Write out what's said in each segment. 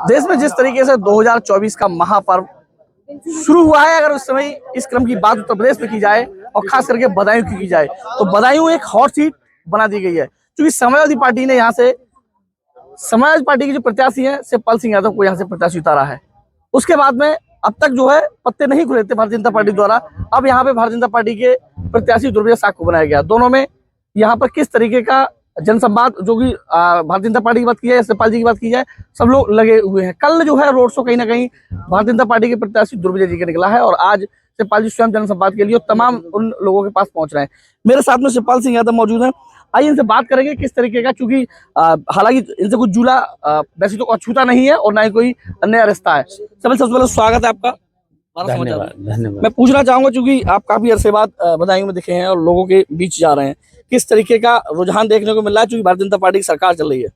देश में जिस तरीके से 2024 का महापर्व शुरू हुआ है, अगर उस समय इस क्रम की बात उत्तर प्रदेश में की जाए और खास करके बदायूं की जाए तो बदायूं एक हॉट सीट बना दी गई है, क्योंकि समाजवादी पार्टी ने यहाँ से समाजवादी पार्टी के जो प्रत्याशी हैं शिवपाल सिंह यादव को यहाँ से प्रत्याशी उतारा है। उसके बाद में अब तक जो है पत्ते नहीं खुले थे भारतीय जनता पार्टी द्वारा। अब यहाँ पे भारतीय जनता पार्टी के प्रत्याशी दुर्विजय साख को बनाया गया। दोनों में यहाँ पर किस तरीके का जनसंवाद, जो कि भारतीय जनता पार्टी की बात की जाए, शिवपाल जी की बात की जाए, सब लोग लगे हुए हैं। कल जो है रोड शो कहीं ना कहीं भारतीय जनता पार्टी के प्रत्याशी दुर्विजय जी का निकला है और आज शिवपाल जी स्वयं जनसंवाद के लिए तमाम उन लोगों के पास पहुंच रहे हैं। मेरे साथ में शिवपाल सिंह यादव मौजूद हैं। आइए इनसे बात करेंगे किस तरीके का, चूंकि हालांकि इनसे कुछ जुड़ा वैसे तो अछूता नहीं है और ना ही कोई अन्य रिश्ता है। सबसे पहले स्वागत है आपका। धन्यवाद। मैं पूछना चाहूंगा, चूंकि आप काफी अरसे बाद बदायूं में दिखे हैं और लोगों के बीच जा रहे हैं, किस तरीके का रुझान देखने को मिल रहा है, चूंकि भारतीय जनता पार्टी की सरकार चल रही है?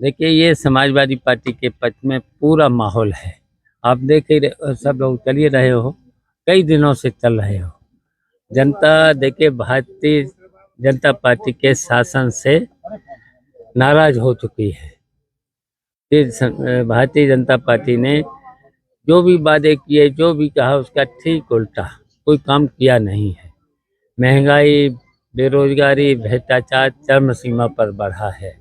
देखिए, ये समाजवादी पार्टी के पक्ष में पूरा माहौल है। आप देख ही सब लोग चल ही रहे हो, कई दिनों से चल रहे हो। जनता देखिए भारतीय जनता पार्टी के शासन से नाराज हो चुकी है। भारतीय जनता पार्टी ने जो भी वादे किए, जो भी कहा, उसका ठीक उल्टा कोई काम किया नहीं है। महंगाई, बेरोजगारी, भ्रष्टाचार चरम सीमा पर बढ़ा है।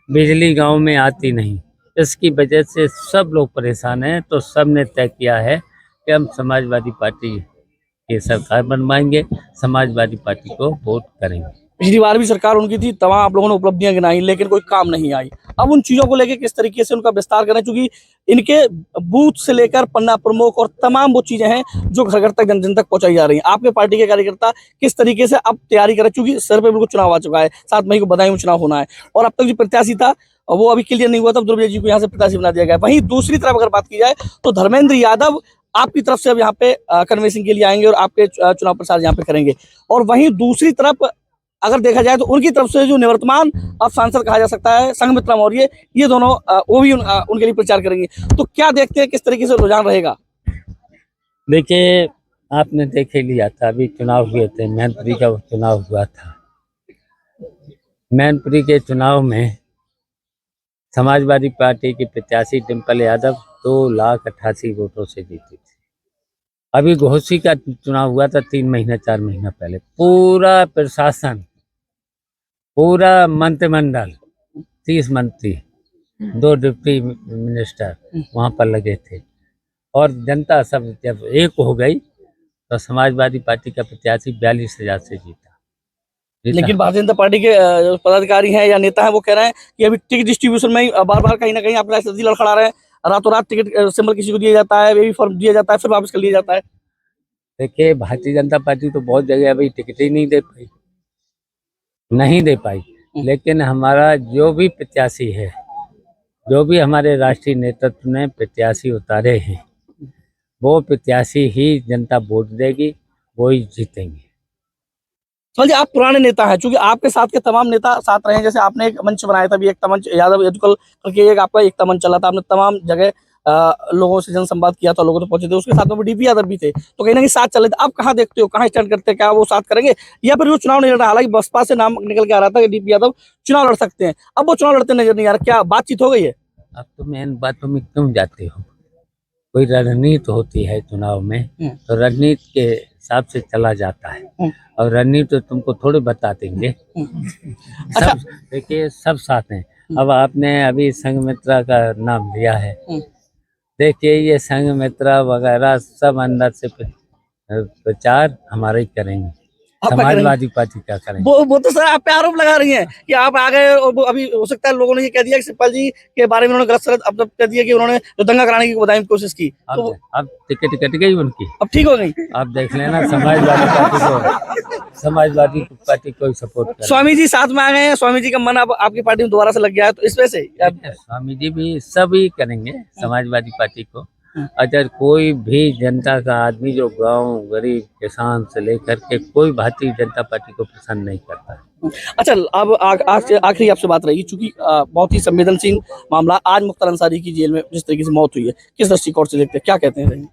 बिजली गांव में आती नहीं, इसकी वजह से सब लोग परेशान हैं। तो सब ने तय किया है कि हम समाजवादी पार्टी की सरकार बनवाएंगे, समाजवादी पार्टी को वोट करेंगे। पिछली बार भी सरकार उनकी थी, तमाम आप लोगों ने उपलब्धियां गिनाई, लेकिन कोई काम नहीं आई। अब उन चीजों को लेकर किस तरीके से उनका विस्तार करें, क्योंकि इनके बूथ से लेकर पन्ना प्रमुख और तमाम वो चीजें हैं जो घर घर तक जन तक पहुंचाई जा रही हैं। आपके पार्टी के कार्यकर्ता किस तरीके से अब तैयारी करें, क्योंकि सर पे बिल्कुल चुनाव आ चुका है, 7 मई को बदायूं में चुनाव होना है और अब तक जो प्रत्याशी था वो अभी क्लियर नहीं हुआ, तब दुर्विजय जी को यहाँ से प्रत्याशी बना दिया गया। वहीं दूसरी तरफ अगर बात की जाए तो धर्मेंद्र यादव आपकी तरफ से अब यहाँ पे कन्वेंसिंग के लिए आएंगे और आपके चुनाव प्रचार यहाँ पे करेंगे। और वहीं दूसरी तरफ अगर देखा जाए तो उनकी तरफ से जो निवर्तमान अब सांसद कहा जा सकता है संघमित्रा मौर्य, ये दोनों वो भी उनके लिए प्रचार करेंगे। तो क्या देखते हैं किस तरीके से रुझान रहेगा? देखिए, आपने देखे लिया था, अभी चुनाव हुए थे, मैनपुरी का चुनाव हुआ था। मैनपुरी के चुनाव में समाजवादी पार्टी की प्रत्याशी डिम्पल यादव 2,88,000 वोटों से जीती थी। अभी घोसी का चुनाव हुआ था 3 महीना 4 महीना पहले। पूरा प्रशासन, पूरा मंत्रिमंडल, 30 मंत्री, 2 डिप्टी मिनिस्टर वहां पर लगे थे और जनता सब जब एक हो गई तो समाजवादी पार्टी का प्रत्याशी 42,000 से जीता। लेकिन भारतीय जनता पार्टी के जो पदाधिकारी हैं या नेता हैं वो कह रहे हैं कि अभी टिकट डिस्ट्रीब्यूशन में बार बार कहीं ना कहीं आप लड़खड़ा रहे हैं। रातों रात टिकट सिंबल किसी को दिया जाता है, बेबी फॉर्म दिया जाता है, फिर वापस कर लिया जाता है। देखिए, भारतीय जनता पार्टी तो बहुत जगह अभी टिकट ही नहीं दे पाई। लेकिन हमारा जो भी प्रत्याशी है, जो भी हमारे राष्ट्रीय नेतृत्व ने प्रत्याशी उतारे हैं, वो प्रत्याशी ही जनता वोट देगी, वो ही जीतेंगे। समझिए आप पुराने नेता हैं, चूंकि आपके साथ के तमाम नेता साथ रहे हैं। जैसे आपने एक मंच बनाया था, एकता मंच यादव यदुकल करके, एक आपका एकता मंच चला था, आपने तमाम जगह लोगों से जनसंवाद किया था, लोगों तक पहुंचे थे। उसके साथ में डीपी यादव भी थे, तो कहीं ना कहीं साथ चले थे। आप कहाँ देखते हो, कहाँ स्टैंड करते हैं, क्या वो साथ करेंगे या फिर वो चुनाव नहीं लड़ रहा? हालांकि बसपा से नाम निकल के आ रहा था कि डीपी यादव चुनाव लड़ सकते हैं, अब वो चुनाव लड़ते नजर नहीं आ रहा। क्या बातचीत हो गई है? अब तो मेन बातों में क्यों जाते हो? कोई रणनीति होती है चुनाव में, तो रणनीति के हिसाब से चला जाता है और रणनीति तो तुमको थोड़े बता देंगे। सब देखिए, सब साथ हैं। अब आपने अभी संघमित्रा का नाम लिया है, देखिए ये संघमित्रा वगैरह सब अंदर से प्रचार हमारे ही करेंगे, समाजवादी पार्टी का करेंगे। वो तो सर आप पे आरोप लगा रही हैं कि आप आ गए और वो अभी हो सकता है लोगों ने ये कह दिया कि शिवपाल जी के बारे में उन्होंने गलत सलत अब कह दिया कि उन्होंने जो दंगा कराने की बधाई कोशिश की। अब टिकट कट गई उनकी, अब ठीक हो गई। आप देख लेना, समाजवादी पार्टी को सपोर्ट कर। स्वामी जी साथ में आ गए हैं, स्वामी जी का मन अब आपकी पार्टी में दोबारा से लग गया है, तो इस वजह से स्वामी जी भी सभी करेंगे समाजवादी पार्टी को। अगर कोई भी जनता का आदमी जो गांव गरीब किसान से लेकर के कोई भारतीय जनता पार्टी को पसंद नहीं करता है। अच्छा, अब आखिरी आपसे बात रहेगी, चूंकि बहुत ही संवेदनशील मामला, आज मुख्तार अंसारी की जेल में जिस तरीके से मौत हुई है, किस दृष्टिकोण से देखते हैं, क्या कहते हैं?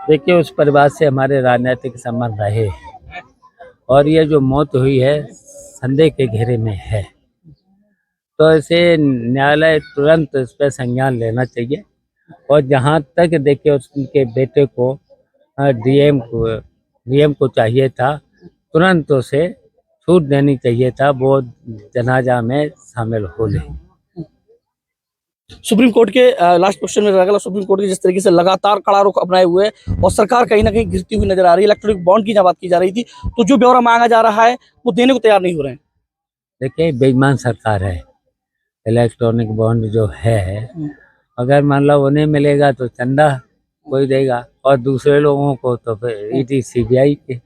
देखिए, उस परिवार से हमारे राजनीतिक संबंध रहे और ये जो मौत हुई है संदेह के घेरे में है, तो इसे न्यायालय तुरंत इस पर संज्ञान लेना चाहिए और जहाँ तक देखिए उनके बेटे को डीएम को चाहिए था तुरंत उसे छूट देनी चाहिए था, वो जनाजा में शामिल हो ले। सुप्रीम कोर्ट के लास्ट क्वेश्चन में रहेगा, सुप्रीम कोर्ट के जिस तरीके से लगातार कड़ा रुख अपनाए हुए है और सरकार कहीं ना कहीं गिरती हुई नजर आ रही है। इलेक्ट्रॉनिक बॉन्ड की जब बात की जा रही थी तो जो ब्यौरा मांगा जा रहा है वो देने को तैयार नहीं हो रहे हैं। देखिए बेईमान सरकार है। इलेक्ट्रॉनिक बॉन्ड जो है अगर मान लो उन्हें मिलेगा तो चंदा कोई देगा और दूसरे लोगों को तो फिर ईडी सीबीआई की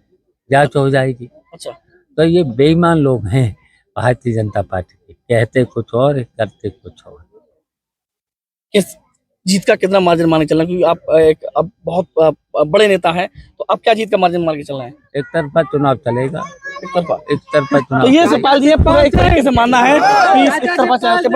जांच हो जाएगी। अच्छा, तो ये बेईमान लोग हैं भारतीय जनता पार्टी के, कहते कुछ और करते कुछ और। किस जीत का कितना मार्जिन मान के चलना है? क्योंकि आप एक अब बहुत बड़े नेता हैं, तो आप क्या जीत का मार्जिन मान के चलना है? एक तरफा चुनाव चलेगा, एक तरफा। एक तरफा तो चुनाव ये चलेगा। सवाल जी पूरा एक तरीके से मानना है कि इस तरफा चलते